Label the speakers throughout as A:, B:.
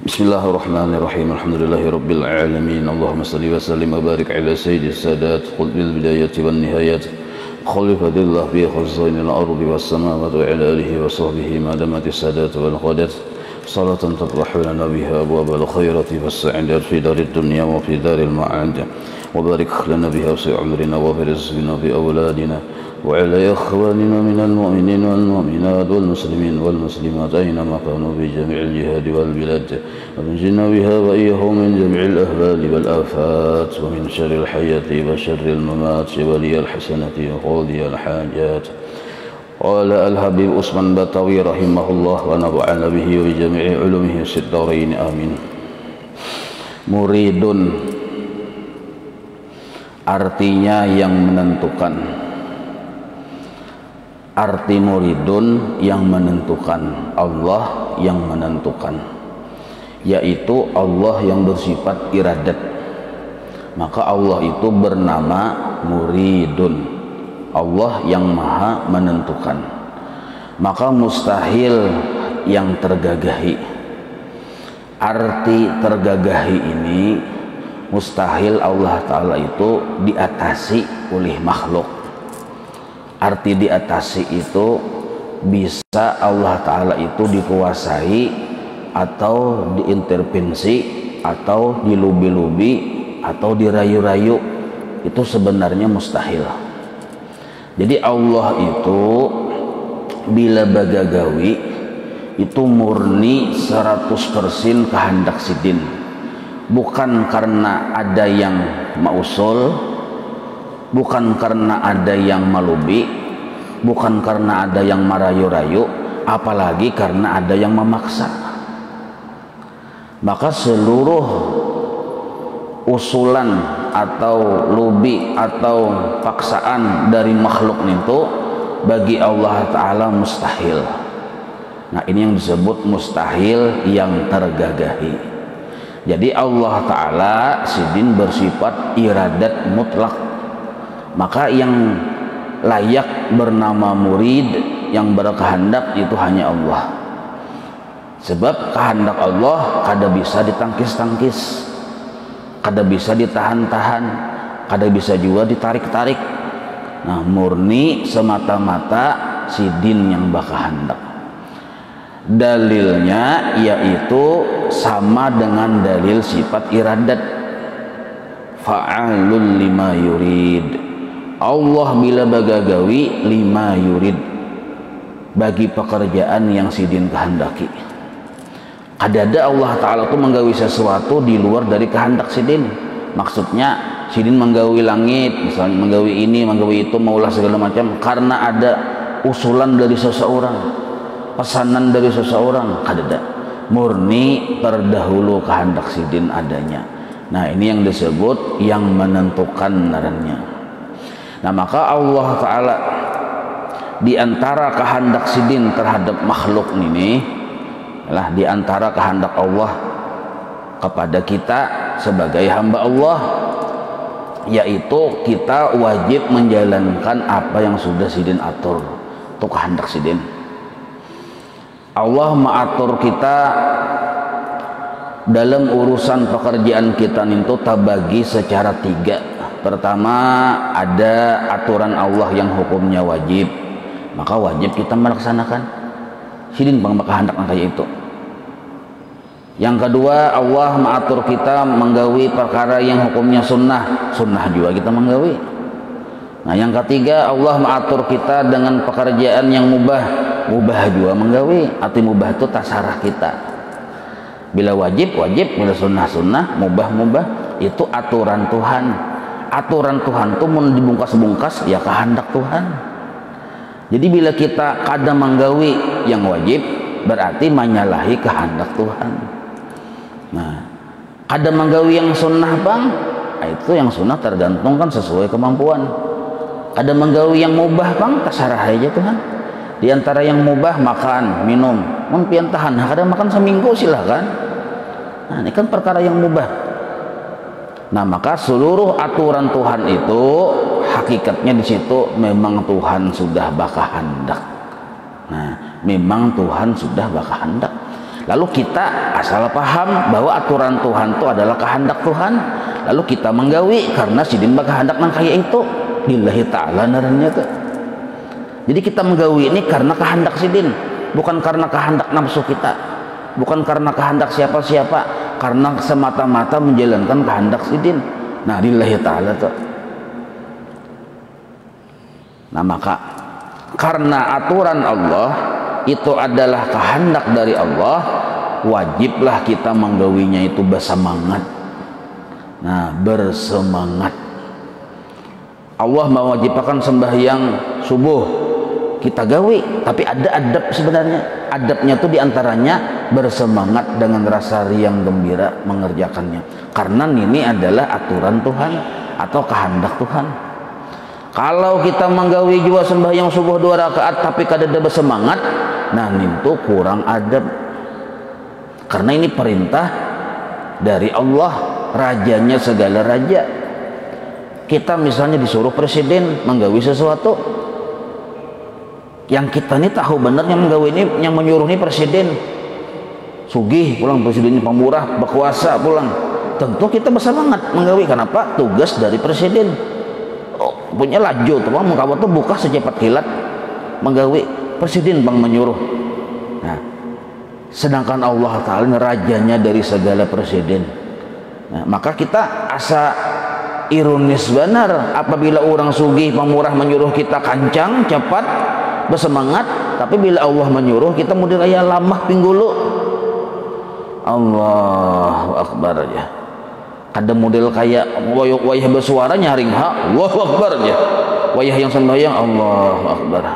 A: Bismillahirrahmanirrahim. Alhamdulillahirabbil alamin. Allahumma shalli wa sallim wa barik ala sayyidis sadat qutbil bidayati wan nihayat khalifatillah bi khazainil ardi was samawati wa ala alihi wa sahbihi ma damatis sadat wal qadat salatan tafrahu lana biha abwabal khairati was sa'adat fi darid dunya wa fi daril ma'ad wa barik lana biha fi umrina wa fi rizqina fi awladina وعلى إخواننا من المؤمنين والمؤمنات والمسلمين والمسلمات أينما كانوا في جميع الجهاد والبلاد ونجنا بها وإياهم من جميع الأهوال والآفات ومن شر الحياة وشر الممات ولي الحسنة وقاضي الحاجات. قال الحبيب عثمان بطوي رحمه الله ونفعنا به وجميع علومه في الدارين آمين. Muridun artinya yang menentukan. Arti muridun yang menentukan, Allah yang menentukan, yaitu Allah yang bersifat iradat. Maka Allah itu bernama muridun, Allah yang maha menentukan. Maka mustahil yang tergagahi. Arti tergagahi ini mustahil Allah Ta'ala itu diatasi oleh makhluk. Arti diatasi itu bisa Allah Ta'ala itu dikuasai atau diintervensi atau dilubi-lubi atau dirayu-rayu, itu sebenarnya mustahil. Jadi Allah itu bila bagagawi itu murni 100% kehendak sidin, bukan karena ada yang mausul, bukan karena ada yang malubi, bukan karena ada yang merayu-rayu, apalagi karena ada yang memaksa. Maka seluruh usulan atau lubi atau paksaan dari makhluk itu bagi Allah Ta'ala mustahil. Nah, ini yang disebut mustahil yang tergagahi. Jadi Allah Ta'ala sidin bersifat iradat mutlak. Maka yang layak bernama murid, yang berkehendak itu hanya Allah. Sebab kehendak Allah kada bisa ditangkis-tangkis, kada bisa ditahan-tahan, kada bisa juga ditarik-tarik. Nah, murni semata-mata sidin yang berkehendak. Dalilnya yaitu sama dengan dalil sifat iradat, fa'alul lima yurid. Allah bila bagagawi lima yurid, bagi pekerjaan yang sidin kehendaki. Kadada Allah Ta'ala itu menggawi sesuatu di luar dari kehendak sidin. Maksudnya sidin menggawi langit, misalnya menggawi ini, menggawi itu, maulah segala macam, karena ada usulan dari seseorang, pesanan dari seseorang. Kadada, murni terdahulu kehendak sidin adanya. Nah, ini yang disebut yang menentukan narannya. Nah, maka Allah Ta'ala di antara kehendak sidin terhadap makhluk ini adalah di antara kehendak Allah kepada kita sebagai hamba Allah, yaitu kita wajib menjalankan apa yang sudah sidin atur. Itu kehendak sidin. Allah mengatur kita dalam urusan pekerjaan kita itu terbagi secara tiga. Pertama, ada aturan Allah yang hukumnya wajib, maka wajib kita melaksanakan. Sidin bang kehendak kayak itu. Yang kedua, Allah mengatur kita menggawi perkara yang hukumnya sunnah, sunnah juga kita menggawi. Nah, yang ketiga, Allah mengatur kita dengan pekerjaan yang mubah, mubah juga menggawi. Arti mubah itu tasarah kita. Bila wajib, wajib, bila sunnah, sunnah, mubah, mubah, itu aturan Tuhan. Aturan Tuhan itu mau dibungkas-bungkas ya kehendak Tuhan. Jadi bila kita kada menggawi yang wajib, berarti menyalahi kehendak Tuhan. Nah, kada menggawi yang sunnah bang, nah, itu yang sunnah tergantung kan sesuai kemampuan. Kada menggawi yang mubah bang, terserah aja Tuhan. Di antara yang mubah makan, minum, mungkin tahan, kada makan seminggu silahkan. Nah, ini kan perkara yang mubah. Nah, maka seluruh aturan Tuhan itu hakikatnya di situ memang Tuhan sudah berkehendak. Nah, memang Tuhan sudah berkehendak. Lalu kita asal paham bahwa aturan Tuhan itu adalah kehendak Tuhan, lalu kita menggawi karena sidin kehendak nang kaya itu lillahi ta'ala naranya tuh. Jadi kita menggawi ini karena kehendak sidin, bukan karena kehendak nafsu kita, bukan karena kehendak siapa-siapa, karena semata-mata menjalankan kehendak sidin. Nah, lillahi ta'ala tuh. Nah, maka karena aturan Allah itu adalah kehendak dari Allah, wajiblah kita menggawinya itu bersemangat. Nah, bersemangat. Allah mewajibkan sembahyang subuh, kita gawi, tapi ada adab sebenarnya. Adabnya itu diantaranya bersemangat dengan rasa riang gembira mengerjakannya, karena ini adalah aturan Tuhan atau kehendak Tuhan. Kalau kita menggawi jua sembahyang subuh 2 rakaat tapi kada ada bersemangat, nah itu kurang adab. Karena ini perintah dari Allah, rajanya segala raja. Kita misalnya disuruh presiden menggawi sesuatu, yang kita ini tahu benar yang menggawi ini, yang menyuruh ini presiden. Sugih pulang, presiden pemurah, berkuasa pulang. Tentu kita bersemangat menggawi. Kenapa? Tugas dari presiden. Punya laju tuh bang, mengkawat tuh buka secepat kilat menggawi, presiden bang menyuruh. Nah, sedangkan Allah Ta'ala rajanya dari segala presiden. Nah, maka kita asa ironis benar apabila orang sugih pemurah menyuruh kita kancang cepat bersemangat, tapi bila Allah menyuruh kita mudah raya lamah pinggulu. Allahu Akbar aja. Ada model kayak wayah bersuara nyaring ha, Allahu Akbar ya. Wayah yang sembahyang Allahu Akbar.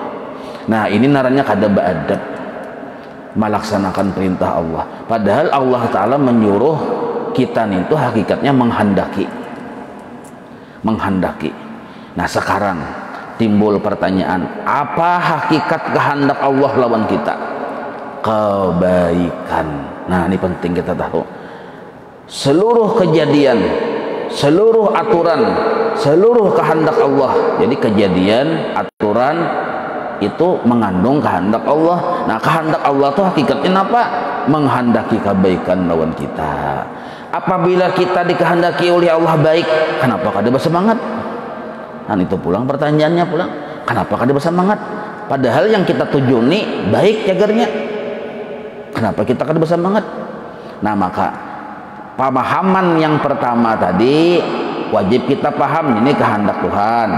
A: Nah, ini naranya kada beadab melaksanakan perintah Allah. Padahal Allah Ta'ala menyuruh kita itu hakikatnya menghendaki. Nah, sekarang timbul pertanyaan, apa hakikat kehendak Allah lawan kita? Kebaikan. Nah, ini penting kita tahu. Seluruh kejadian, seluruh aturan, seluruh kehendak Allah. Jadi kejadian, aturan itu mengandung kehendak Allah. Nah, kehendak Allah itu hakikatnya apa? Menghendaki kebaikan lawan kita. Apabila kita dikehendaki oleh Allah baik, kenapa kada bersemangat? Nah, itu pulang pertanyaannya pulang. Kenapa kada bersemangat? Padahal yang kita tuju nih baik jagarnya. Kenapa kita kada bersemangat? Nah, maka pemahaman yang pertama tadi wajib kita paham, ini kehendak Tuhan.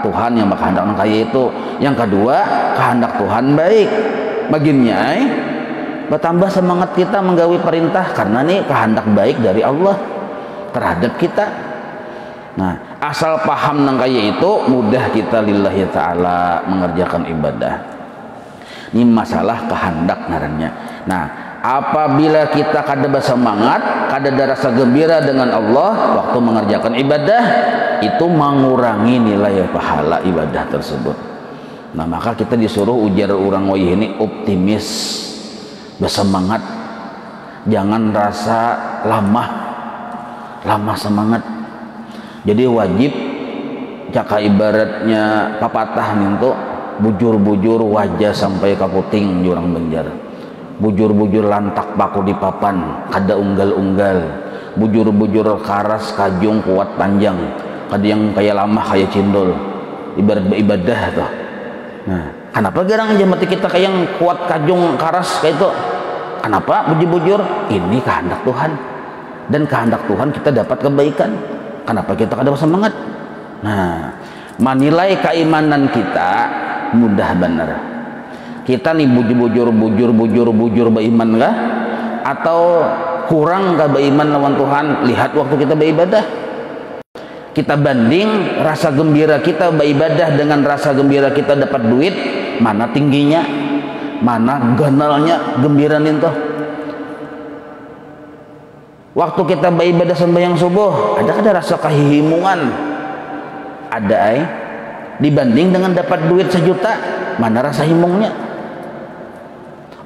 A: Tuhan yang berkehendak kaya itu. Yang kedua, kehendak Tuhan baik. Baginnya bertambah semangat kita menggawi perintah karena ini kehendak baik dari Allah terhadap kita. Nah, asal paham nang kaya itu mudah kita lillahi ta'ala mengerjakan ibadah. Ini masalah kehendak ngarannya. Nah, apabila kita kada bersemangat, kada ada rasa gembira dengan Allah waktu mengerjakan ibadah, itu mengurangi nilai pahala ibadah tersebut. Nah, maka kita disuruh ujar orang wayah ini optimis, bersemangat, jangan rasa lamah semangat. Jadi wajib jaka ibaratnya papatah nih tuh bujur-bujur wajah sampai ke puting jurang Banjar. Bujur-bujur lantak paku di papan, kada unggal-unggal. Bujur-bujur karas kajung kuat panjang, kada yang kayak lama kayak cindol. Ibarat beribadah tuh. Nah, kenapa garang aja mati kita kayak yang kuat kajung karas kayak itu? Kenapa bujur-bujur? Ini kehendak Tuhan. Dan kehendak Tuhan kita dapat kebaikan. Kenapa kita kada semangat? Nah, menilai keimanan kita mudah benar. Kita nih bujur beriman kah? Atau kurang kah beriman lawan Tuhan? Lihat waktu kita beribadah. Kita banding rasa gembira kita beribadah dengan rasa gembira kita dapat duit, mana tingginya, mana ganalnya gembira itu. Waktu kita beribadah sembahyang subuh, ada rasa kehihimungan? Ada dibanding dengan dapat duit 1 juta, mana rasa himungnya?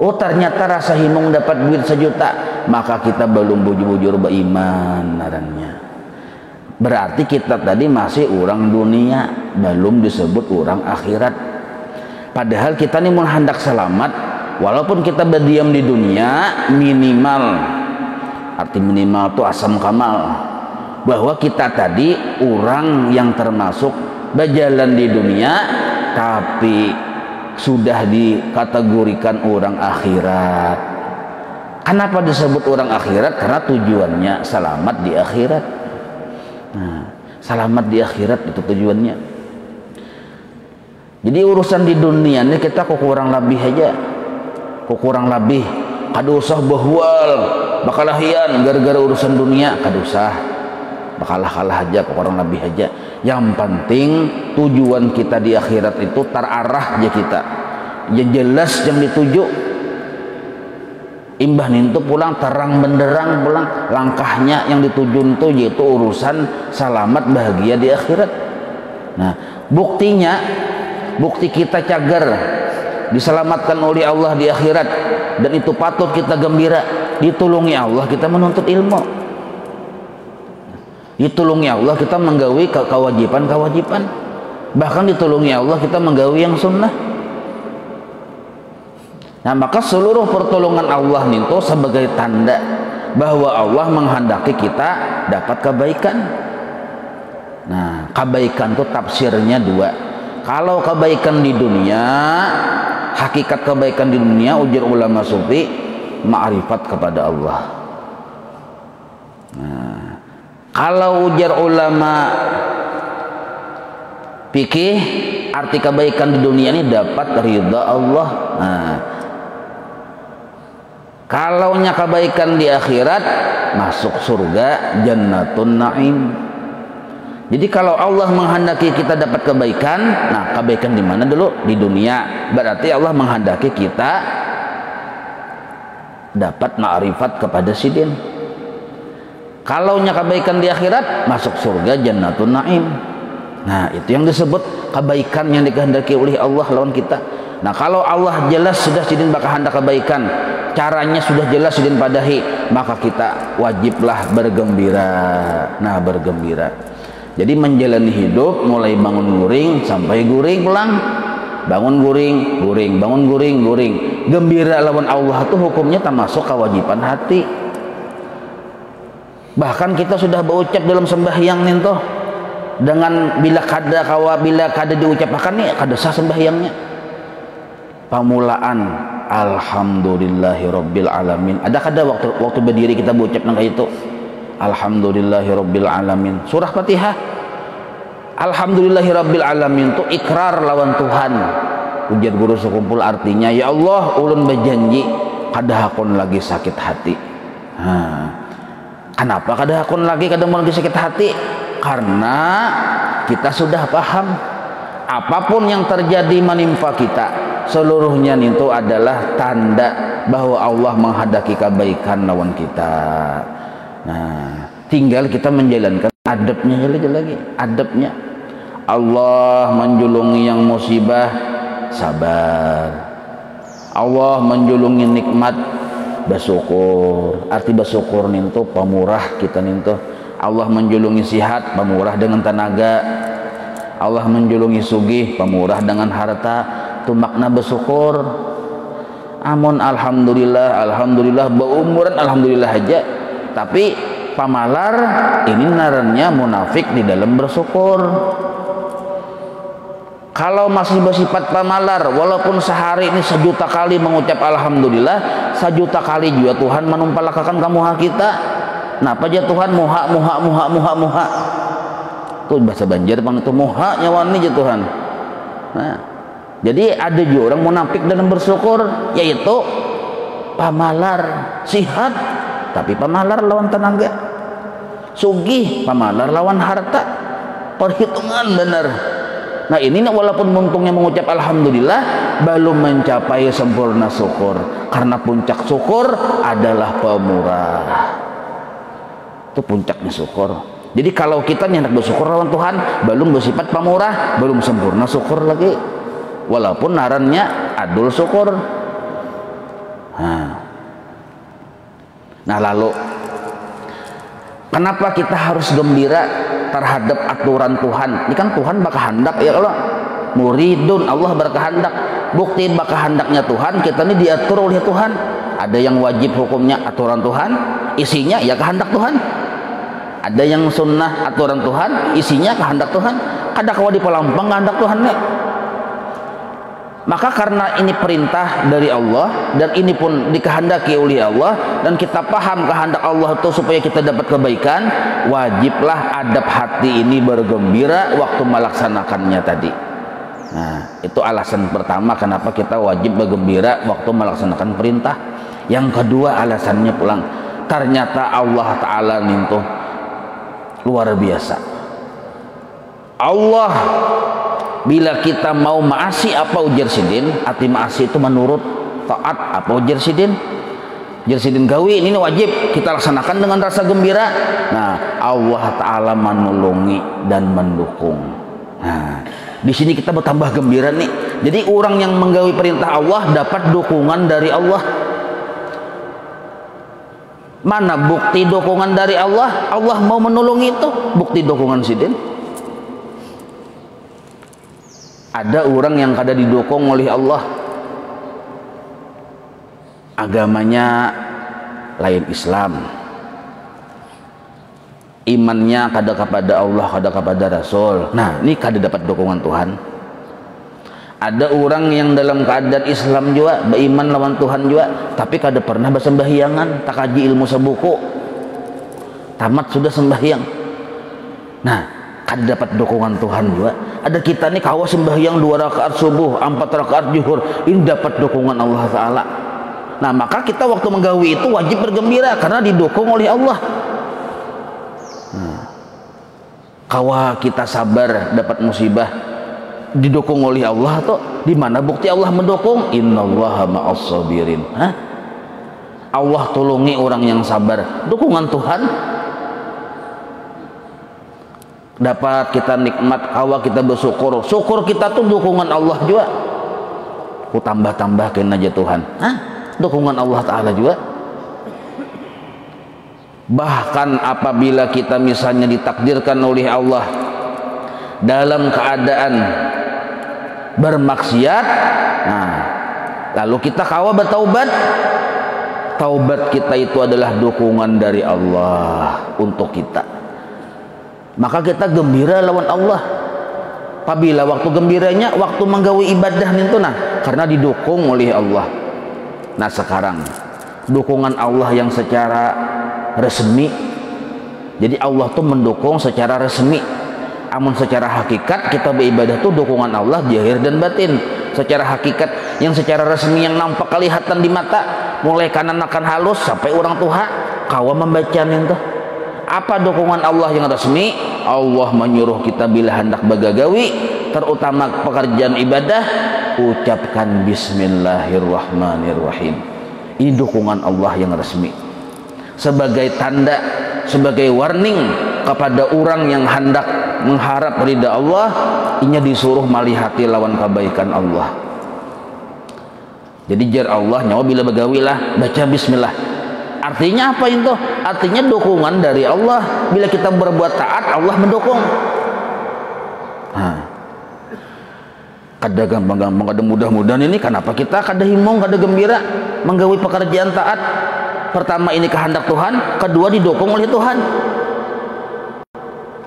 A: Oh, ternyata rasa himung dapat duit 1 juta, maka kita belum bujur-bujur beriman narannya. Berarti kita tadi masih orang dunia, belum disebut orang akhirat. Padahal kita ini mau hendak selamat, walaupun kita berdiam di dunia, minimal, arti minimal itu asam kamal, bahwa kita tadi orang yang termasuk berjalan di dunia tapi sudah dikategorikan orang akhirat. Kenapa disebut orang akhirat? Karena tujuannya selamat di akhirat. Nah, selamat di akhirat itu tujuannya. Jadi urusan di dunia ini kita kurang lebih aja, kurang lebih kada usah bahwal bakalahian gara-gara urusan dunia, kada usah, bakalah aja, kurang lebih aja. Yang penting tujuan kita di akhirat itu terarah aja kita, ya jelas yang dituju. Imbah nintu pulang terang benderang pulang langkahnya yang dituju itu yaitu urusan selamat bahagia di akhirat. Nah, buktinya, bukti kita cagar diselamatkan oleh Allah di akhirat, dan itu patut kita gembira. Ditulungi Allah kita menuntut ilmu, ditulungi Allah kita menggawi kewajiban-kewajiban, bahkan ditulungi Allah kita menggawi yang sunnah. Nah, maka seluruh pertolongan Allah itu sebagai tanda bahwa Allah menghendaki kita dapat kebaikan. Nah, kebaikan itu tafsirnya dua. Kalau kebaikan di dunia, hakikat kebaikan di dunia ujar ulama sufi, ma'rifat kepada Allah. Nah, kalau ujar ulama fikih, arti kebaikan di dunia ini dapat ridha Allah. Nah, kalaunya kebaikan di akhirat masuk surga, jannatun na'im. Jadi kalau Allah menghendaki kita dapat kebaikan, nah kebaikan di mana dulu? Di dunia. Berarti Allah menghendaki kita dapat ma'rifat kepada sidin. Kalaunya kebaikan di akhirat masuk surga, jannatun na'im. Nah, itu yang disebut kebaikan yang dikehendaki oleh Allah lawan kita. Nah, kalau Allah jelas sudah sidin bakal hendak kebaikan, caranya sudah jelas sidin padahi, maka kita wajiblah bergembira. Nah, bergembira. Jadi menjalani hidup mulai bangun guring sampai guring pulang. Bangun guring, guring, bangun guring, guring. Gembira lawan Allah itu hukumnya termasuk kewajiban hati. Bahkan kita sudah berucap dalam sembahyang nih toh, dengan bila kada diucapkan nih kada sah sembahyangnya. Pamulaan alhamdulillahirabbil alamin. Ada kada waktu berdiri kita berucap nang itu? Alhamdulillahirabbil alamin. Surah Fatihah. Alhamdulillahirabbil alamin itu ikrar lawan Tuhan. Ujar guru sekumpul artinya, ya Allah, ulun berjanji kada hakun lagi sakit hati. Kenapa kada hakun lagi, kada mau lagi sakit hati? Karena kita sudah paham apapun yang terjadi menimpa kita, seluruhnya itu adalah tanda bahwa Allah menghendaki kebaikan lawan kita. Nah, tinggal kita menjalankan adabnya lagi, adabnya. Allah menjulungi yang musibah, sabar. Allah menjulungi nikmat, bersyukur. Arti bersyukur itu pemurah kita itu. Allah menjulungi sihat, pemurah dengan tenaga. Allah menjulungi sugih, pemurah dengan harta. Itu makna bersyukur. Amun alhamdulillah berumuran alhamdulillah aja, tapi pamalar ini narannya munafik di dalam bersyukur. Kalau masih bersifat pamalar, walaupun sehari ini 1.000.000 kali mengucap alhamdulillah, 1.000.000 kali juga Tuhan menumpalakakan kamu hak kita. Kenapa aja Tuhan muha. Tuh bahasa Banjar bang itu muha nyawani aja Tuhan. Nah, jadi ada juga orang munafik dalam bersyukur, yaitu pamalar sihat tapi pamalar lawan tenaga, sugih pamalar lawan harta, perhitungan benar. Nah, ini walaupun untungnya mengucap alhamdulillah, belum mencapai sempurna syukur, karena puncak syukur adalah pemurah. Itu puncaknya syukur. Jadi kalau kita hendak bersyukur lawan Tuhan, belum bersifat pemurah, belum sempurna syukur lagi, walaupun narannya adul syukur. Nah, lalu kenapa kita harus gembira terhadap aturan Tuhan? Ini kan Tuhan bakal hendak ya, kalau muridun, Allah berkehendak. Bukti kehendaknya Tuhan, kita ini diatur oleh Tuhan. Ada yang wajib hukumnya aturan Tuhan, isinya ya kehendak Tuhan. Ada yang sunnah aturan Tuhan, isinya kehendak Tuhan. Kada kawa di pelampang kehendak Tuhan nih. Maka karena ini perintah dari Allah dan ini pun dikehendaki oleh Allah dan kita paham kehendak Allah itu supaya kita dapat kebaikan, wajiblah adab hati ini bergembira waktu melaksanakannya tadi. Nah, itu alasan pertama kenapa kita wajib bergembira waktu melaksanakan perintah. Yang kedua alasannya pulang, ternyata Allah Ta'ala itu luar biasa. Allah bila kita mau maasi apa ujar sidin, arti maasi itu menurut taat apa ujar sidin. Ujar sidin gawi ini wajib kita laksanakan dengan rasa gembira. Nah, Allah Ta'ala menolongi dan mendukung. Nah, di sini kita bertambah gembira nih. Jadi orang yang menggawi perintah Allah dapat dukungan dari Allah. Mana bukti dukungan dari Allah? Allah mau menolongi itu. Bukti dukungan sidin. Ada orang yang kada didukung oleh Allah, agamanya lain Islam, imannya kada kepada Allah, kada kepada Rasul. Nah, ini kada dapat dukungan Tuhan. Ada orang yang dalam keadaan Islam juga, beriman lawan Tuhan juga, tapi kada pernah bersembahyangan, tak kaji ilmu sebuku, tamat sudah sembahyang. Nah, kada dapat dukungan Tuhan juga. Ada kita nih kawa sembahyang 2 rakaat subuh, 4 rakaat zuhur, ini dapat dukungan Allah Ta'ala. Nah, maka kita waktu menggawi itu wajib bergembira karena didukung oleh Allah. Nah, kawa kita sabar dapat musibah didukung oleh Allah tuh, di mana bukti Allah mendukung? Innallaha ma'as sabirin. Allah tolongi orang yang sabar, dukungan Tuhan. Dapat kita nikmat, kawa kita bersyukur, syukur kita tuh dukungan Allah juga. Ku tambah-tambahkan aja Tuhan, dukungan Allah Ta'ala juga. Bahkan apabila kita misalnya ditakdirkan oleh Allah dalam keadaan bermaksiat, nah lalu kita kawa bertaubat, taubat kita itu adalah dukungan dari Allah untuk kita. Maka kita gembira lawan Allah. Apabila waktu gembiranya waktu menggawi ibadah itu, nah karena didukung oleh Allah. Nah, sekarang dukungan Allah yang secara resmi, jadi Allah tuh mendukung secara resmi. Amun secara hakikat kita beribadah tuh dukungan Allah zahir dan batin. Secara hakikat yang secara resmi yang nampak kelihatan di mata, mulai kanan akan halus sampai orang tua kawa membacanya itu. Apa dukungan Allah yang resmi? Allah menyuruh kita bila hendak bagagawi, terutama pekerjaan ibadah, ucapkan bismillahirrahmanirrahim. Ini dukungan Allah yang resmi, sebagai tanda, sebagai warning kepada orang yang hendak mengharap ridha Allah. Inya disuruh malihati lawan kebaikan Allah. Jadi jar Allah nyawa bila bagawilah baca bismillah. Artinya apa itu? Artinya dukungan dari Allah. Bila kita berbuat taat, Allah mendukung. Kada gampang-gampang, kada mudah-mudahan ini. Kenapa kita kada himong, kada gembira menggawi pekerjaan taat? Pertama ini kehendak Tuhan, kedua didukung oleh Tuhan.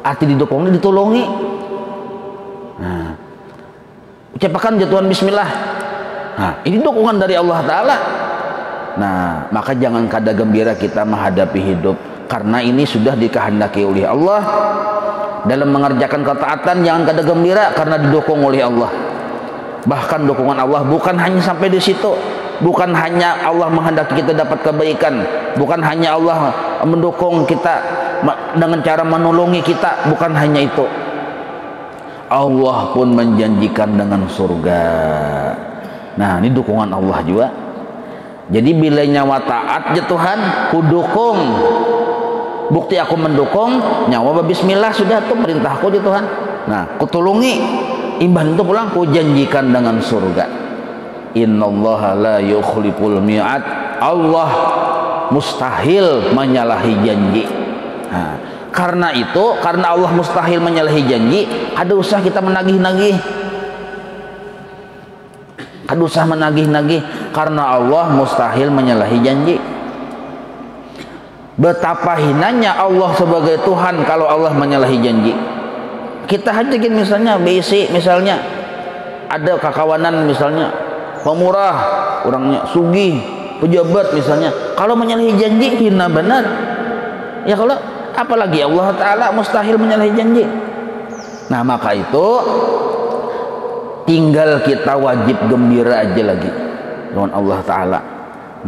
A: Arti didukung ini ditolongi. Ucapkan jatuhan bismillah. Ini dukungan dari Allah Ta'ala. Nah, maka jangan kada gembira kita menghadapi hidup, karena ini sudah dikehendaki oleh Allah. Dalam mengerjakan ketaatan jangan kada gembira karena didukung oleh Allah. Bahkan dukungan Allah bukan hanya sampai di situ, bukan hanya Allah menghendaki kita dapat kebaikan, bukan hanya Allah mendukung kita dengan cara menolongi kita, bukan hanya itu. Allah pun menjanjikan dengan surga. Nah, ini dukungan Allah juga. Jadi bila nyawa taat ya Tuhan, ku dukung. Bukti aku mendukung, nyawa bismillah sudah tuh perintahku di Tuhan. Nah, ku tulungi. Imban itu pulang ku janjikan dengan surga. Innallaha la yukhliful mi'ad. Allah mustahil menyalahi janji. Nah, karena itu, karena Allah mustahil menyalahi janji, ada usah kita menagih-nagih. Tidak usah menagih-nagih, karena Allah mustahil menyalahi janji. Betapa hinanya Allah sebagai Tuhan kalau Allah menyalahi janji. Kita hajikin misalnya BC, misalnya ada kakawanan, misalnya pemurah, orangnya sugih, pejabat misalnya, kalau menyalahi janji hina benar. Ya kalau apalagi Allah Ta'ala mustahil menyalahi janji. Nah maka itu tinggal kita wajib gembira aja lagi dengan Allah Ta'ala,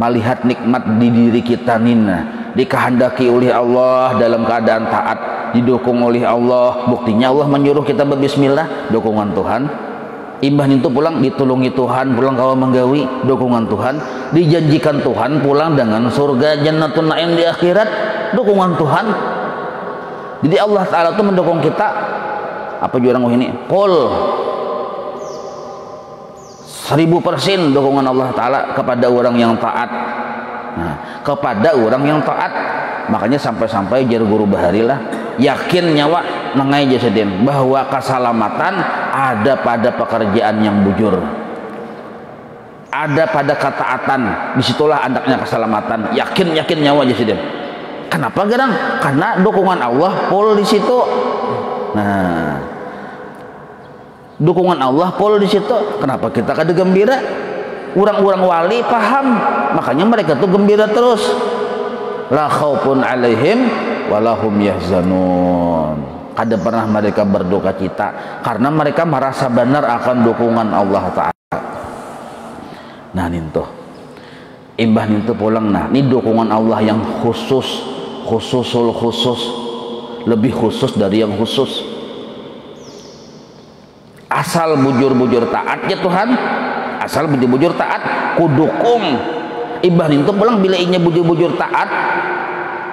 A: melihat nikmat di diri kita nina, dikehendaki oleh Allah dalam keadaan taat, didukung oleh Allah. Buktinya Allah menyuruh kita berbismillah, dukungan Tuhan. Imbah itu pulang ditulungi Tuhan, pulang kalau menggawi, dukungan Tuhan. Dijanjikan Tuhan pulang dengan surga jannatun na'im di akhirat, dukungan Tuhan. Jadi Allah Ta'ala itu mendukung kita. Apa jurang ini? Qul 1000% dukungan Allah Ta'ala kepada orang yang taat. Nah, kepada orang yang taat. Makanya sampai-sampai jar guru bahari lah, yakin nyawa nengai jasadin bahwa keselamatan ada pada pekerjaan yang bujur, ada pada ketaatan, disitulah adanya keselamatan. Yakin nyawa jasadin. Kenapa gerang? Karena dukungan Allah full di situ. Nah, dukungan Allah full di situ. Kenapa kita kada gembira? Orang-orang wali paham, makanya mereka tuh gembira terus. La khaufun alaihim walahum yahzanun. Kada pernah mereka berduka cita karena mereka merasa benar akan dukungan Allah Ta'ala. Nah nintuh imbah nintuh pulang. Nah ini dukungan Allah yang khususul khusus, lebih khusus dari yang khusus. Asal bujur-bujur taat ya Tuhan, asal bujur-bujur taat kudukung. Imbah nintuh pulang bila inya bujur-bujur taat,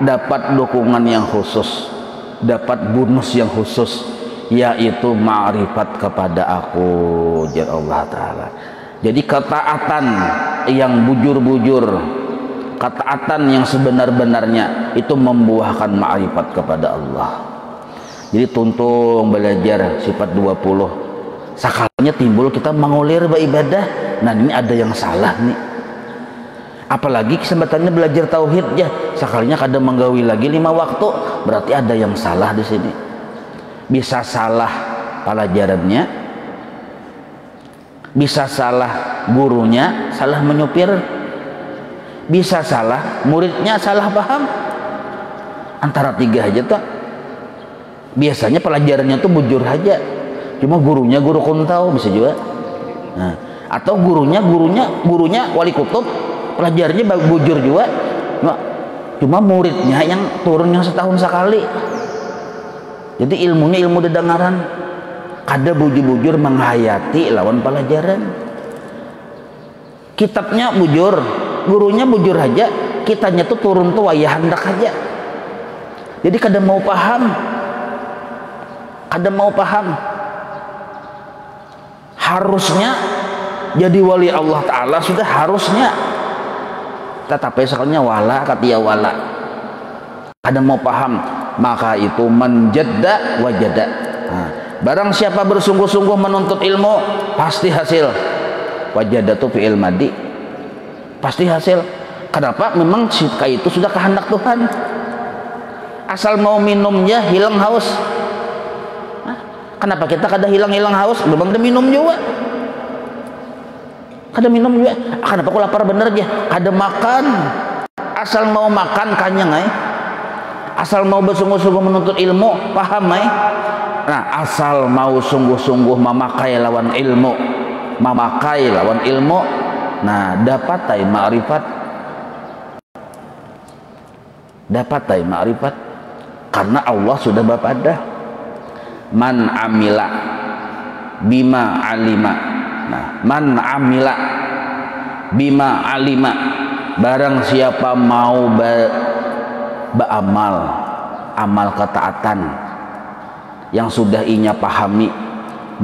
A: dapat dukungan yang khusus, dapat bonus yang khusus, yaitu ma'rifat kepada aku, jar Allah Ta'ala. Jadi ketaatan yang bujur-bujur, ketaatan yang sebenar-benarnya itu membuahkan ma'rifat kepada Allah. Jadi tuntung belajar sifat 20, sakalnya timbul kita mengulir beribadah. Nah ini ada yang salah nih. Apalagi kesempatannya belajar tauhid ya, sekalinya kadang menggawi lagi 5 waktu, berarti ada yang salah di sini. Bisa salah pelajarannya, bisa salah gurunya, salah menyupir, bisa salah muridnya, salah paham. Antara 3 aja tuh. Biasanya pelajarannya tuh bujur aja, cuma gurunya guru kuntau bisa juga. Nah, atau gurunya wali kutub, pelajarnya bujur juga, cuma muridnya yang turun yang setahun sekali. Jadi ilmunya ilmu dedengaran, kada bujur-bujur menghayati lawan pelajaran. Kitabnya bujur, gurunya bujur aja, kitanya tuh turun tuh wayah hendak aja. Jadi kada mau paham. Harusnya jadi wali Allah Ta'ala sudah harusnya, tetapi sekalnya wala katia wala, ada mau paham, maka itu menjadda wajada. Nah, barang siapa bersungguh-sungguh menuntut ilmu pasti hasil. Wajada itu fi'il madi, pasti hasil. Kenapa? Memang sitka itu sudah kehendak Tuhan. Asal mau minumnya hilang haus. Nah, kenapa kita kada hilang haus? Belum ada minum juga. Kada minum juga. Kenapa aku lapar bener aja? Kada makan. Asal mau makan kanyang asal mau bersungguh-sungguh menuntut ilmu paham Nah asal mau sungguh-sungguh memakai lawan ilmu, nah dapat ma'rifat karena Allah sudah bapada man amila bima alima. Nah, man amila bima alima, barang siapa mau amal ketaatan yang sudah inya pahami,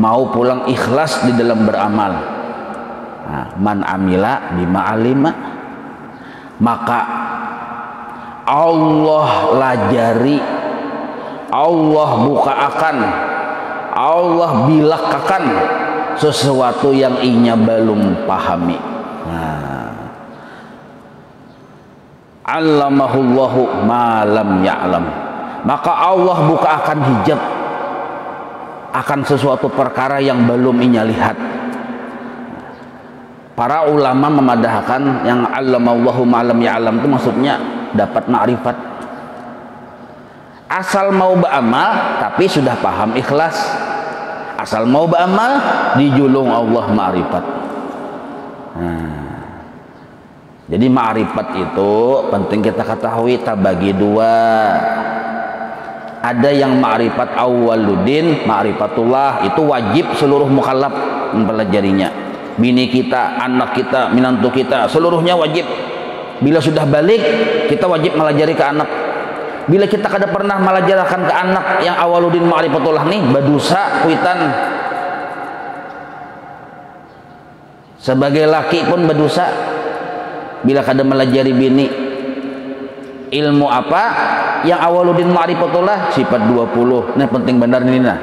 A: mau pulang ikhlas di dalam beramal. Nah, man amila bima alima, maka Allah lajari, Allah buka akan, Allah bilakakan sesuatu yang inya belum pahami. Nah, allamahullahu ma lam ya'lam, maka Allah buka akan hijab akan sesuatu perkara yang belum inya lihat. Para ulama memadahkan yang allamallahu ma lam ya'lam itu maksudnya dapat ma'rifat. Asal mau beramal tapi sudah paham ikhlas. Asal mau beramal dijulung Allah ma'rifat. Nah, jadi ma'rifat itu penting kita ketahui terbagi dua. Ada yang ma'rifat awwaluddin, ma'rifatullah, itu wajib seluruh mukallaf mempelajarinya. Bini kita, anak kita, menantu kita, seluruhnya wajib. Bila sudah balik, kita wajib melajari ke anak. Bila kita kada pernah melajarkan ke anak yang awwaluddin ma'rifatullah nih, berdosa kuitan. Sebagai laki pun berdosa bila kada melajari bini. Ilmu apa yang awwaluddin ma'rifatullah? Sifat 20. Nah, penting benar ini nah.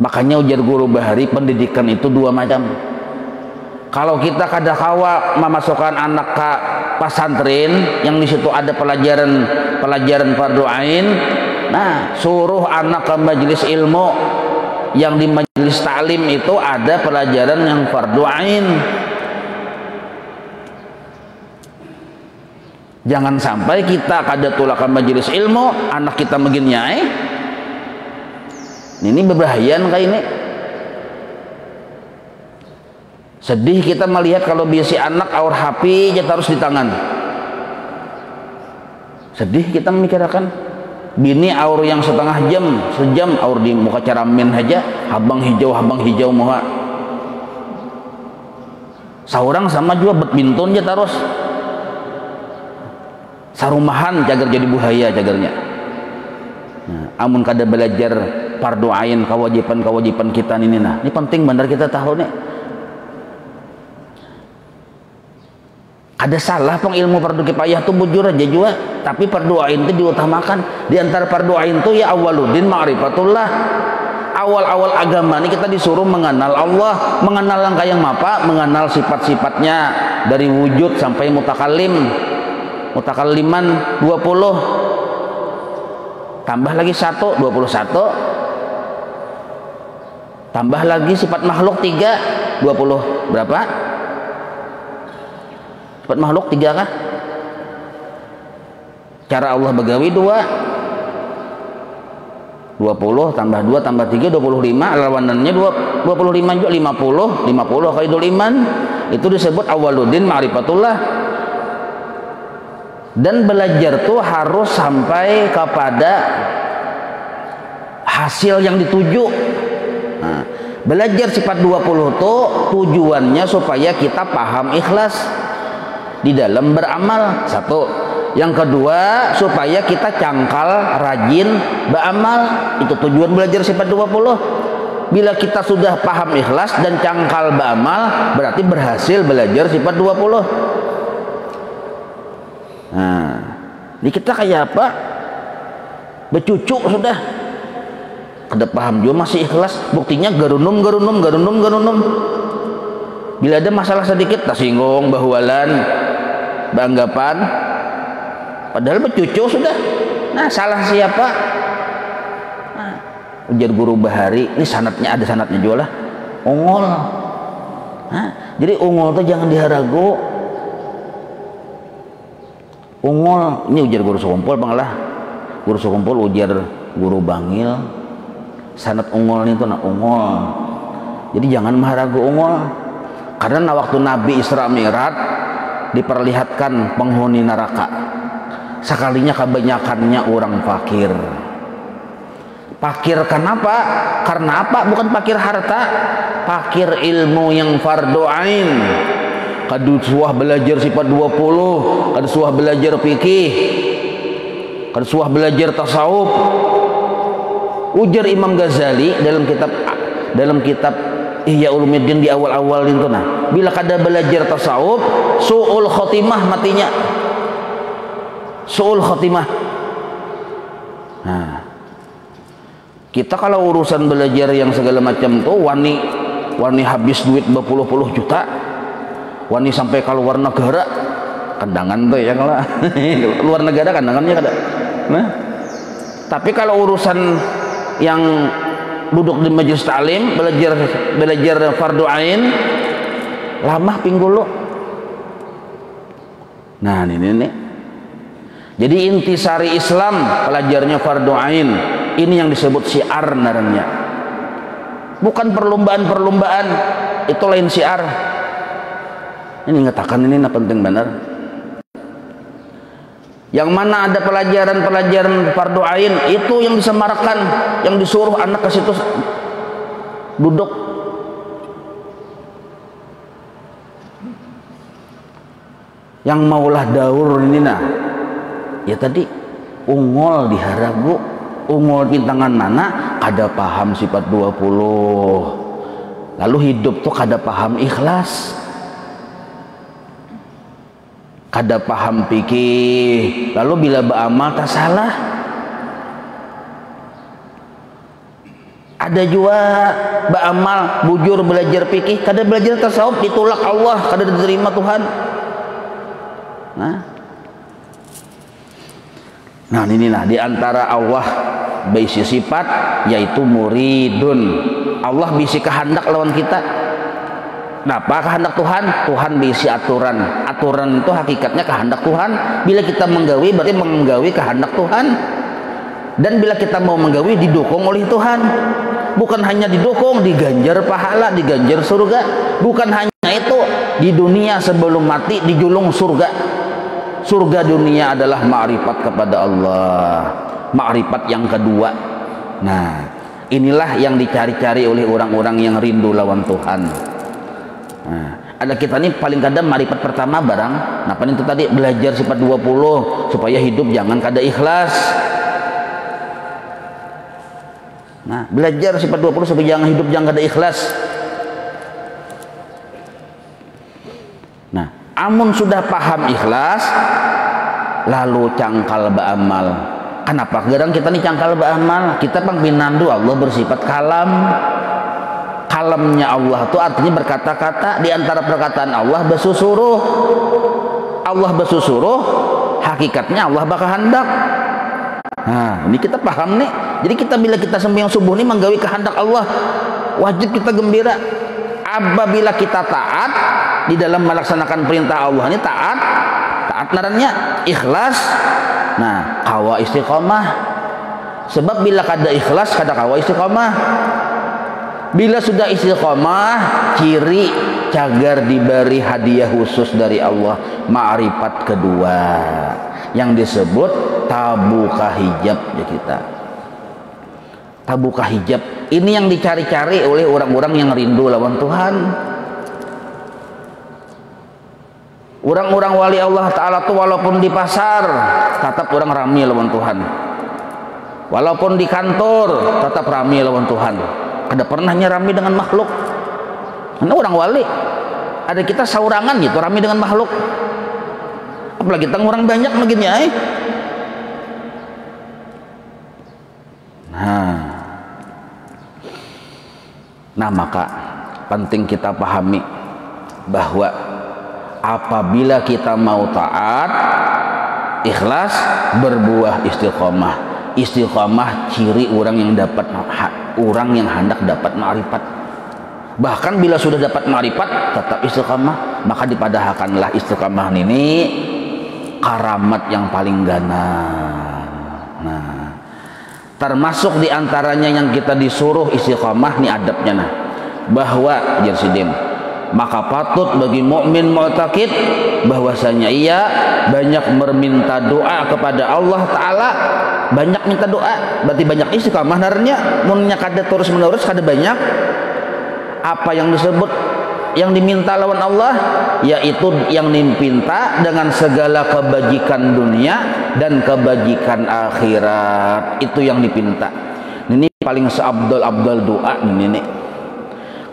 A: Makanya ujar guru Bahari, pendidikan itu dua macam. Kalau kita kada kawa memasukkan anak ke pesantren yang di situ ada pelajaran fardu ain, nah suruh anak ke majelis ilmu yang di majelis taklim itu ada pelajaran yang fardu ain. Jangan sampai kita kada tulakan majelis ilmu, anak kita begini ini berbahaya kayak ini. Sedih kita melihat kalau biasi anak aur HP aja terus di tangan. Sedih kita memikirkan bini aur yang sejam aur di muka caramin aja, habang hijau muka. Saurang sama juga badminton aja terus. Sarumahan cagar jadi buhaya cagarnya. Nah, amun kada belajar fardu ain kewajiban kita ini nah. Ini penting benar kita tahu nih. Ada salah peng ilmu fardu kifayah tuh bujur aja juga, tapi fardu ain itu diutamakan. Di antara fardu ain itu ya awwaluddin ma'rifatullah. Awal-awal agama ini kita disuruh mengenal Allah, mengenal langkah yang apa, mengenal sifat-sifatnya dari wujud sampai mutakalliman 20. Tambah lagi 1, 21. Tambah lagi sifat makhluk 3, 20 berapa? Sifat makhluk 3 kah? Cara Allah begawi 2, 20 tambah 2 tambah 3 25, lawanannya 25 juga 50 kaidul iman. Itu disebut awwaluddin ma'rifatullah. Dan belajar tuh harus sampai kepada hasil yang dituju. Nah, belajar sifat 20 tuh tujuannya supaya kita paham ikhlas di dalam beramal. Satu. Yang kedua, supaya kita cangkal rajin beramal. Itu tujuan belajar sifat 20. Bila kita sudah paham ikhlas dan cangkal beramal, berarti berhasil belajar sifat 20. Nah, ini kita kayak apa? Bercucuk sudah. Kada paham juga masih ikhlas. Buktinya garunum. Bila ada masalah sedikit tersinggung, bahualan, beranggapan. Padahal bercucuk sudah. Nah, salah siapa? Nah, ujar guru Bahari, ini sanatnya ada sanatnya juga lah. Ungol. Nah, jadi ungol itu jangan diharagu. Ungol ini ujar guru Sukumpul banglah. Guru Sukumpul ujar guru Bangil. Sanat ungol itu nak ungol. Jadi jangan maharagu ungol. Karena waktu Nabi Isra Mi'raj diperlihatkan penghuni neraka. Sekalinya kebanyakannya orang fakir. Fakir kenapa? Karena apa? Bukan fakir harta, fakir ilmu yang fardu ain. Kadu suah belajar sifat 20, kadu suah belajar fikih, kadu suah belajar tasawuf. Ujar Imam Ghazali dalam kitab Ihya Ulumuddin di awal-awal itu nah, bila kada belajar tasawuf, su'ul khotimah matinya. Su'ul khotimah. Nah, Kita kalau urusan belajar yang segala macam tuh wani habis duit berpuluh-puluh juta, wani sampai keluar negara, kandangan tuh ya kalau luar negara kandangannya kada. Nah, tapi kalau urusan yang duduk di majelis taklim belajar fardu ain lama pinggulu. Nah ini. Jadi intisari Islam pelajarnya fardu ain. Ini yang disebut syiar narangnya. Bukan perlombaan-perlombaan, itu lain syiar. Ini ngatakan ini penting benar. Yang mana ada pelajaran-pelajaran fardu ain itu yang disemarkan, yang disuruh anak ke situ duduk. Yang maulah daur ini nah. Ya tadi ungol diharagu. Ungol pintangan mana kada paham sifat 20, lalu hidup tuh kada paham ikhlas, kada paham fikih, lalu bila beramal tak salah. Ada juga beramal bujur belajar fikih, kada belajar tasawuf, ditolak Allah, kada diterima Tuhan. Nah inilah diantara Allah bisi sifat yaitu muridun. Allah bisi kehendak lawan kita. Kenapa kehendak Tuhan? Tuhan bisi aturan. Aturan itu hakikatnya kehendak Tuhan. Bila kita menggawi berarti menggawi kehendak Tuhan. Dan bila kita mau menggawi didukung oleh Tuhan. Bukan hanya didukung, diganjar pahala, diganjar surga. Bukan hanya itu, di dunia sebelum mati dijulung surga. Surga dunia adalah ma'rifat kepada Allah, ma'rifat yang kedua. Nah inilah yang dicari-cari oleh orang-orang yang rindu lawan Tuhan. Nah, ada kita nih paling kadang ma'rifat pertama barang napa itu tadi belajar sifat 20 supaya hidup jangan kada ikhlas. Nah belajar sifat 20 supaya jangan hidup jangan kada ikhlas. Nah amun sudah paham ikhlas lalu cangkal beramal. Kenapa kadang kita nih cangkal beramal? Kita pangpinandu Allah bersifat kalam. Kalamnya Allah itu artinya berkata-kata. Di antara perkataan Allah bersusuruh. Allah bersusuruh hakikatnya Allah berkehendak. Nah ini kita paham nih. Jadi kita bila kita sembahyang subuh ini menggawi kehendak Allah, wajib kita gembira. Apabila kita taat di dalam melaksanakan perintah Allah ini taat narannya ikhlas. Nah kawa istiqomah. Sebab bila kada ikhlas kada kawa istiqomah. Bila sudah istiqomah ciri cagar diberi hadiah khusus dari Allah ma'rifat kedua yang disebut tabuka hijab ya kita. Tabuka hijab ini yang dicari-cari oleh orang-orang yang rindu lawan Tuhan. Orang-orang wali Allah Ta'ala tuh walaupun di pasar tetap orang ramai lawan Tuhan. Walaupun di kantor tetap ramai lawan Tuhan. Kada pernahnya ramai dengan makhluk. Karena orang wali ada kita saurangan gitu ramai dengan makhluk. Apalagi tang orang banyak begini ay. Nah maka penting kita pahami bahwa apabila kita mau taat ikhlas berbuah istiqomah. Istiqomah ciri orang yang dapat orang yang hendak dapat ma'rifat. Bahkan bila sudah dapat ma'rifat tetap istiqomah, maka dipadahkanlah istiqomah ini karamat yang paling ganan. Nah termasuk diantaranya yang kita disuruh istiqomah nih adabnya nah bahwa jersidim maka patut bagi mukmin mu'taqid bahwasanya ia banyak meminta doa kepada Allah Ta'ala. Banyak minta doa berarti banyak istiqamah narnya. Munnya kada terus menerus kada banyak apa yang disebut yang diminta lawan Allah, yaitu yang dipinta dengan segala kebajikan dunia dan kebajikan akhirat. Itu yang dipinta. Ini paling seabdal doa ini.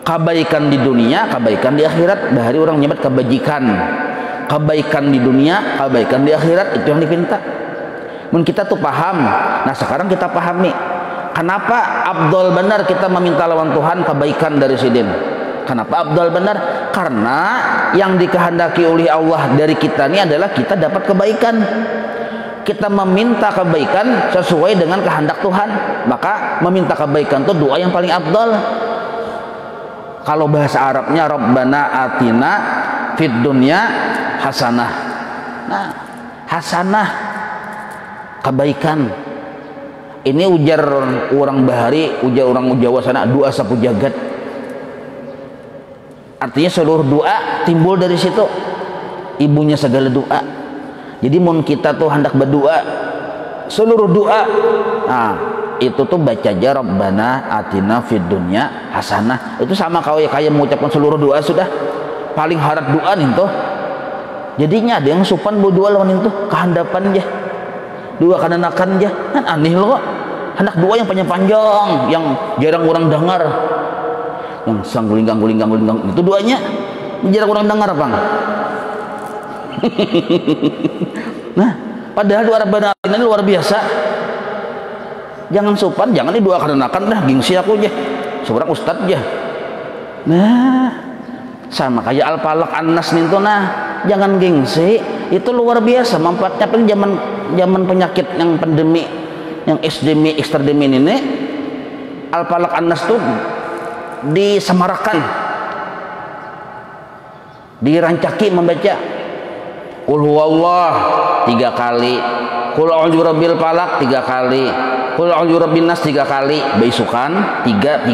A: Kebaikan di dunia, kebaikan di akhirat. Bahari orang nyebut kebajikan. Kebaikan di dunia, kebaikan di akhirat, itu yang dipinta. Mun kita tuh paham. Nah sekarang kita pahami. Kenapa abdol benar kita meminta lawan Tuhan kebaikan dari sidin? Kenapa abdol benar? Karena yang dikehendaki oleh Allah dari kita ini adalah kita dapat kebaikan. Kita meminta kebaikan sesuai dengan kehendak Tuhan. Maka meminta kebaikan itu doa yang paling abdol. Kalau bahasa Arabnya Rabbana atina fid dunya hasanah. Nah, hasanah kebaikan. Ini ujar orang Bahari, ujar orang Jawa sana, doa sapu jagat. Artinya seluruh doa timbul dari situ. Ibunya segala doa. Jadi mun kita tuh hendak berdoa, seluruh doa, nah itu tuh baca aja Rabbana atina fid dunya hasanah. Itu sama kayak mengucapkan seluruh doa sudah. Paling harap doa nih tuh. Jadinya ada yang supan berdoa lawan itu kehandapan aja. Dua kananakan aja, kan aneh loh kok. Hendak doa yang panjang-panjang, yang jarang orang dengar, yang sangguling-gangguling itu doanya jarang orang dengar bang. Nah, padahal doa Rabbana ini luar biasa. Jangan sopan, jangan doa kananakan dah, gengsi aku aja, seorang ustad aja. Nah, sama kayak Al-Falaq An-Nas nih tuh, nah jangan gengsi, itu luar biasa manfaatnya. Paling zaman penyakit yang pandemi, yang eksterdemi ini, Al-Falaq An-Nas tuh disemarakan, dirancaki membaca Qul huwallah 3 kali, Qul a'udzu birabbil falaq 3 kali, Qul a'udzu birabbin nas 3 kali, beisukan 3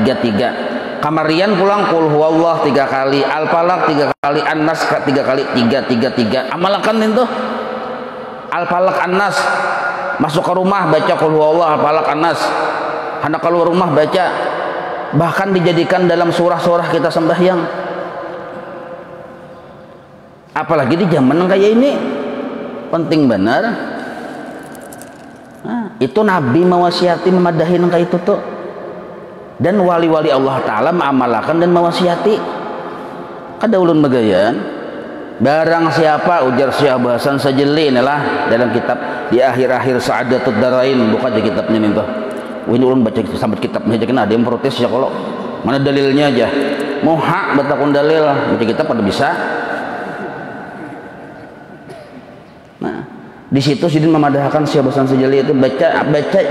A: kamarian pulang Qul huwallah 3 kali, Al-Falaq 3 kali, An-Nas 3 kali, 3 amalkan itu Al-Falaq An-Nas. Masuk ke rumah baca Qul huwallah Al-Falaq An-Nas. Hendak keluar rumah baca. Bahkan dijadikan dalam surah-surah kita sembahyang. Apalagi di zaman kayak ini penting benar. Nah, itu Nabi mewasiati memadahin kayak itu tuh. Dan wali-wali Allah Ta'ala mengamalkan dan mewasiati. Kada ulun begayan, barang siapa ujar Syekh Hasan Sajili inilah dalam kitab di akhir-akhir Sa'adatud Darain, buka aja kitabnya nih tuh. Ini ulun baca sampai kitabnya aja, ada yang protes ya kalau mana dalilnya aja. Mau hak batakun dalil, baca kitab pada bisa. Nah, di situ sidin memadahkan Syekh Hasan Sajili itu baca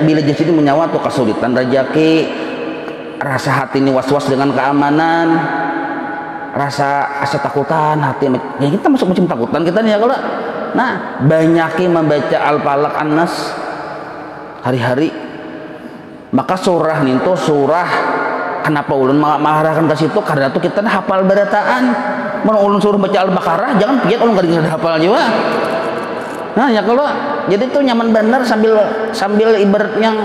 A: bila jadi menyawa tuh kesulitan rajaki, rasa hati ini was-was dengan keamanan, rasa takutan hati ya kita masuk musim takutan kita nih ya kalau. Nah, banyaki membaca Al-Falaq An-Nas hari-hari. Maka surah nih tuh surah, kenapa ulun mengarahkan ke situ? Karena tuh kita hafal berataan. Mun ulun suruh baca Al-Baqarah jangan pikir ulun enggak hafal juga. Nah, ya kalau jadi tuh nyaman bener sambil ibarat yang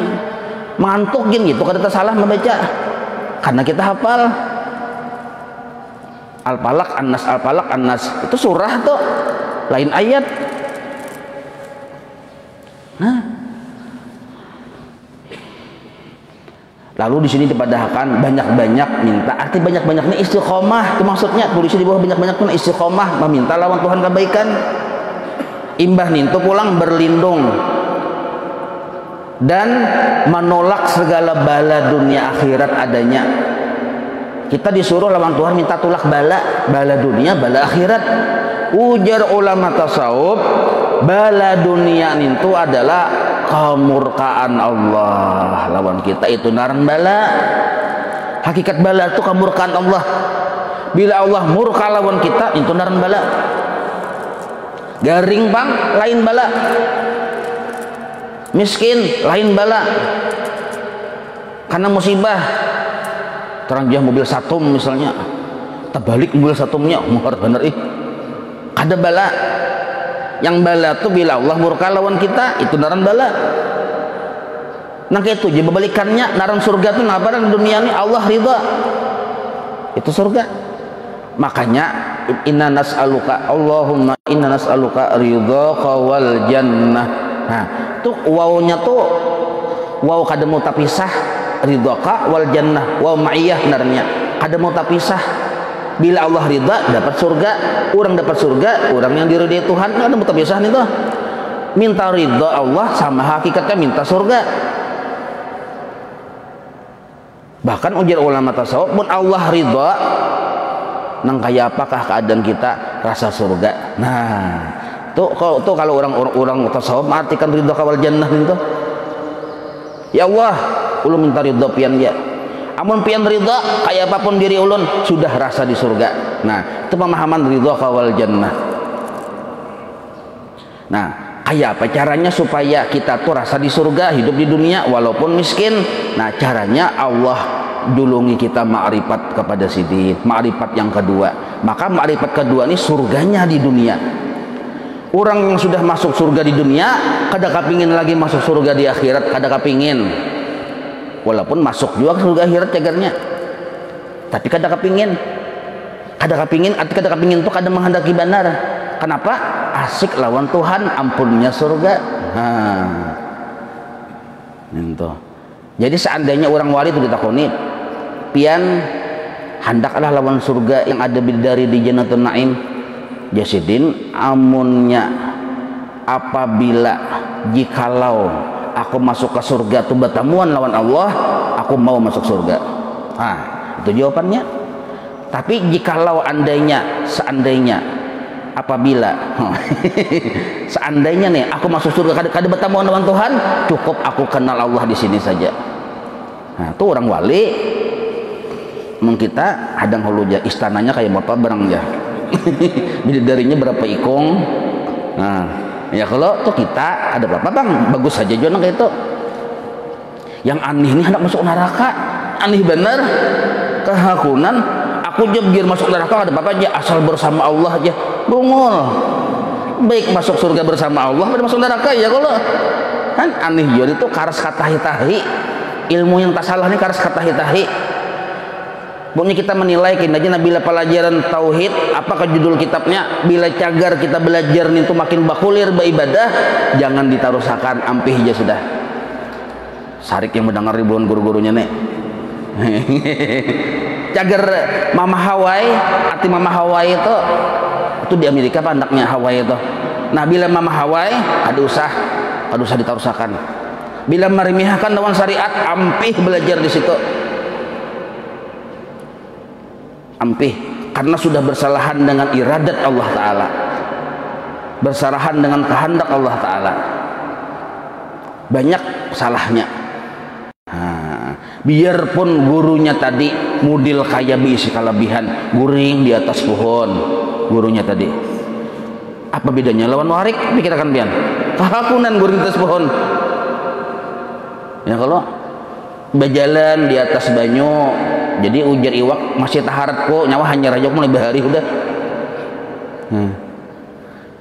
A: mengantuk gitu kada salah membaca. Karena kita hafal Al-Falaq An-Nas, Al-Falaq An-Nas itu surah tuh lain ayat. Nah, lalu di sini dipadahkan banyak-banyak minta. Arti banyak-banyak ini istiqomah. Itu maksudnya tulis di bawah banyak-banyak itu istiqomah, meminta lawan Tuhan kebaikan. Imbah nih itu pulang berlindung dan menolak segala bala dunia akhirat adanya. Kita disuruh lawan Tuhan minta tulak bala dunia, bala akhirat. Ujar ulama tasawuf, bala dunia itu adalah kemurkaan Allah lawan kita, itu naran bala. Hakikat bala itu kemurkaan Allah. Bila Allah murka lawan kita, itu naran bala. Garing bang, lain bala. Miskin, lain bala. Karena musibah, teranjah mobil satum misalnya, terbalik mobil satumnya, bener ada bala. Yang bala tuh bila Allah murka lawan kita, itu naran bala. Nah kayak itu, jadi berbalikannya naran surga tuh apa di dunia ini Allah ridha, itu surga. Makanya inna nas'aluka Allahumma inna nas'aluka ridhaka wal jannah. Nah tuh wawnya tuh waw kada mau tapisah, ridhaka wal jannah, waw ma'iyah benarnya kada mau tapisah. Bila Allah ridha dapat surga, orang dapat surga, orang yang diridai Tuhan kada mau tapisah nih tuh. Minta ridha Allah sama hakikatnya minta surga. Bahkan ujar ulama tasawuf, pun Allah ridha, nang kayak apakah keadaan kita rasa surga. Nah, tuh kalau orang tasawuf artikan ridha kawal jannah itu. Ya Allah, ulun minta ridha pian ya. Amun pian ridha kayak apapun diri ulun sudah rasa di surga. Nah, itu pemahaman ridha kawal jannah. Nah, kayak apa caranya supaya kita tuh rasa di surga, hidup di dunia walaupun miskin? Nah, caranya Allah dulungi kita ma'rifat kepada sidin, ma'rifat yang kedua. Maka ma'rifat kedua ini surganya di dunia. Orang yang sudah masuk surga di dunia kada kepingin lagi masuk surga di akhirat, kada kepingin. Walaupun masuk juga ke surga akhirat cagarnya, tapi kada kepingin tuh kada menghendaki benar. Kenapa? Asik lawan Tuhan, ampunnya surga. Itu. Jadi seandainya orang wali itu ditakoni, pian hendaklah lawan surga yang ada bidadari di Jannatul Naim. Jasidin, amunnya apabila jikalau aku masuk ke surga tuh bertemuan lawan Allah, aku mau masuk surga. Nah, itu jawabannya. Tapi jikalau seandainya apabila seandainya nih aku masuk surga kada bertemuan lawan Tuhan, cukup aku kenal Allah di sini saja. Nah, itu orang wali. Kita hadang huluja istananya kayak motor barang ya. Bidadarinya berapa ikong. Nah, ya kalau tuh kita ada berapa bang, bagus saja jono kayak itu. Yang aneh nih hendak masuk neraka, aneh bener, kehakunan. Aku jebir masuk neraka ada apa aja, asal bersama Allah aja, bungul. Baik masuk surga bersama Allah, pada masuk neraka ya kalau kan aneh jadi itu karas katahi-tahi. Ilmu yang tak salah nih karas katahi-tahi. Pokoknya kita menilai aja bila pelajaran tauhid, apakah judul kitabnya, bila cagar kita belajar nih tuh makin bakulir beribadah, jangan ditarusakan, ampih aja sudah. Sarik yang mendengar ribuan guru-gurunya nih. Cagar Mama Hawaii, arti Mama Hawaii itu di Amerika apa anaknya Hawaii itu. Nah, bila Mama Hawaii ada usah ditarusakan. Bila meremehkan lawan syariat, ampih belajar di situ. Ampih, karena sudah bersalahan dengan iradat Allah Ta'ala, bersalahan dengan kehendak Allah Ta'ala, banyak salahnya. Biarpun gurunya tadi mudil kaya bisi kelebihan, guring di atas pohon gurunya tadi, apa bedanya lawan warik? Pikirkan pian, kehakunan guring di atas pohon. Ya kalau berjalan di atas banyu, jadi ujar iwak masih taharat kok, nyawa hanya rajok mulai bahari udah.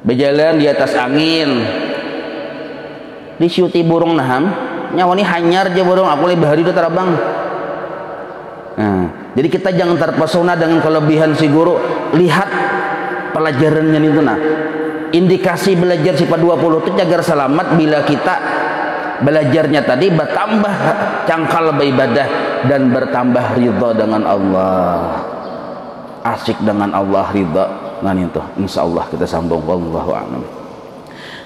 A: Berjalan di atas angin, disiuti burung naham, nyawa ini hanyar aja burung, aku mulai bahari udah terabang. Jadi kita jangan terpesona dengan kelebihan si guru. Lihat pelajarannya itu. Nah, indikasi belajar sifat 20 itu agar selamat bila kita belajarnya tadi bertambah cangkal beribadah dan bertambah ridha dengan Allah, asik dengan Allah, ridha dengan itu. Insyaallah kita sambung, wallahu a'lam.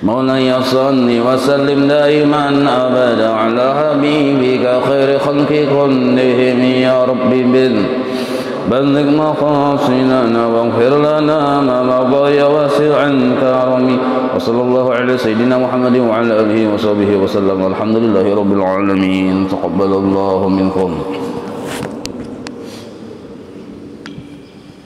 A: Maulaya salli wa sallim daiman abada ala habibika khairi khalqi kullihim ya rabbi bil بلغ مقاصدنا واغفر لنا ما مضى يا واسع الكرم وصلى الله على سيدنا محمد وعلى اله وصحبه وسلم والحمد لله رب العالمين تقبل الله منكم.